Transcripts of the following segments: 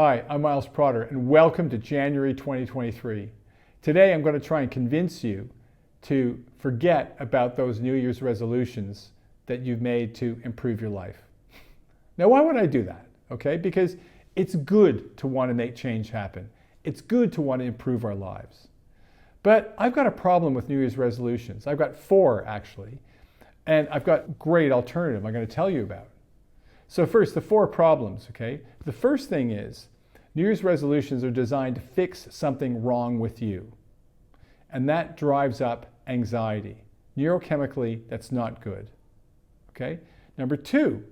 Hi, I'm Miles Protter, and welcome to January 2023. Today I'm going to try and convince you to forget about those New Year's resolutions that you've made to improve your life. Now, why would I do that? Okay, because it's good to want to make change happen. It's good to want to improve our lives. But I've got a problem with New Year's resolutions. I've got 4 actually, and I've got a great alternative I'm going to tell you about. So first, the 4 problems, okay? The first thing is, New Year's resolutions are designed to fix something wrong with you. And that drives up anxiety. Neurochemically, that's not good, okay? Number 2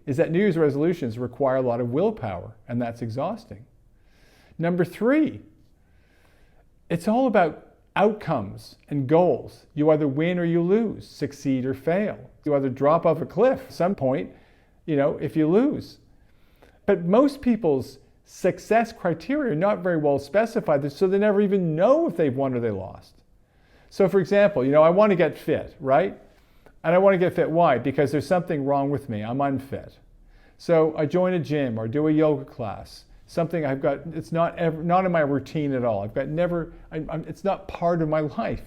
is that New Year's resolutions require a lot of willpower, and that's exhausting. Number 3, it's all about outcomes and goals. You either win or you lose, succeed or fail. You either drop off a cliff at some point, if you lose. But most people's success criteria are not very well specified, so they never even know if they've won or they lost. So for example, I want to get fit, right? And I want to get fit, why? Because there's something wrong with me, I'm unfit. So I join a gym or do a yoga class. Something I've got, it's not in my routine at all. It's not part of my life.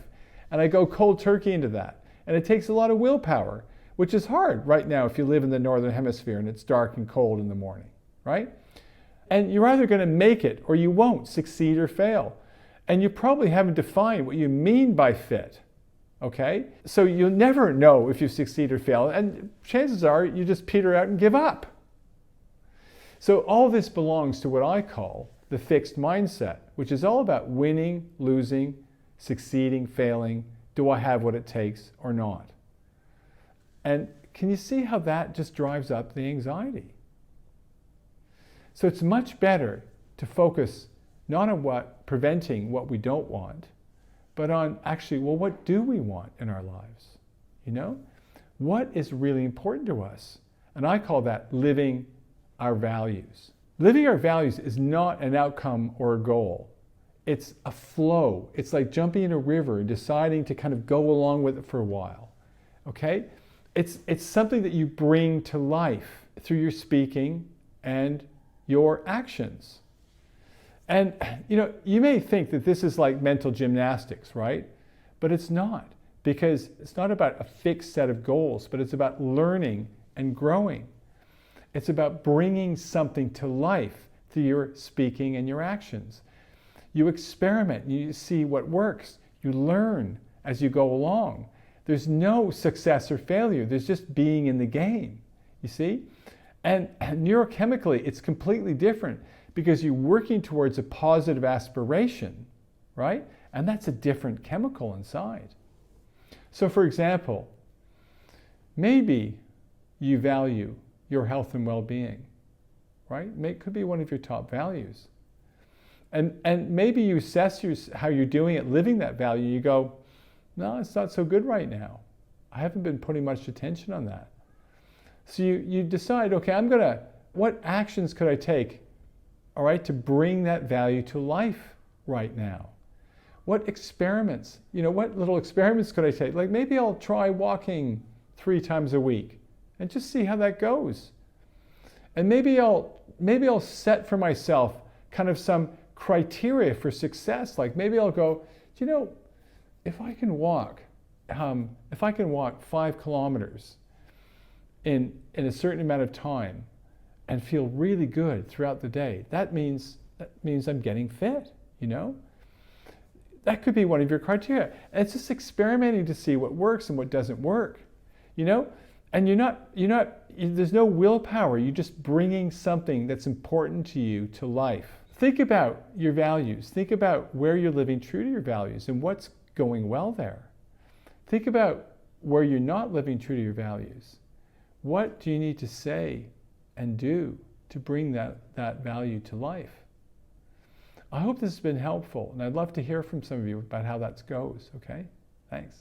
And I go cold turkey into that. And it takes a lot of willpower, which is hard right now if you live in the Northern Hemisphere and it's dark and cold in the morning, right? And you're either going to make it or you won't, succeed or fail. And you probably haven't defined what you mean by fit, okay? So you'll never know if you succeed or fail. And chances are you just peter out and give up. So all this belongs to what I call the fixed mindset, which is all about winning, losing, succeeding, failing. Do I have what it takes or not? And can you see how that just drives up the anxiety? So it's much better to focus not on preventing what we don't want, but on actually, what do we want in our lives? What is really important to us? And I call that living our values. Living our values is not an outcome or a goal. It's a flow. It's like jumping in a river and deciding to kind of go along with it for a while. Okay? It's something that you bring to life through your speaking and your actions. And you may think that this is like mental gymnastics, right? But it's not, because it's not about a fixed set of goals, but it's about learning and growing. It's about bringing something to life through your speaking and your actions. You experiment, you see what works, you learn as you go along. There's no success or failure, there's just being in the game, you see? And neurochemically, it's completely different because you're working towards a positive aspiration, right? And that's a different chemical inside. So for example, maybe you value your health and well-being, right? It could be one of your top values. And maybe you assess how you're doing at living that value. You go, no, it's not so good right now. I haven't been putting much attention on that. So you decide, okay, what actions could I take, all right, to bring that value to life right now? What experiments, what little experiments could I take? Like maybe I'll try walking 3 times a week and just see how that goes. And maybe I'll set for myself kind of some criteria for success. Like maybe I'll go, if I can walk 5 kilometers in a certain amount of time and feel really good throughout the day, that means I'm getting fit, That could be one of your criteria. And it's just experimenting to see what works and what doesn't work, And there's no willpower. You're just bringing something that's important to you to life. Think about your values. Think about where you're living true to your values and what's going well there. Think about where you're not living true to your values. What do you need to say and do to bring that value to life? I hope this has been helpful, and I'd love to hear from some of you about how that goes, okay? Thanks.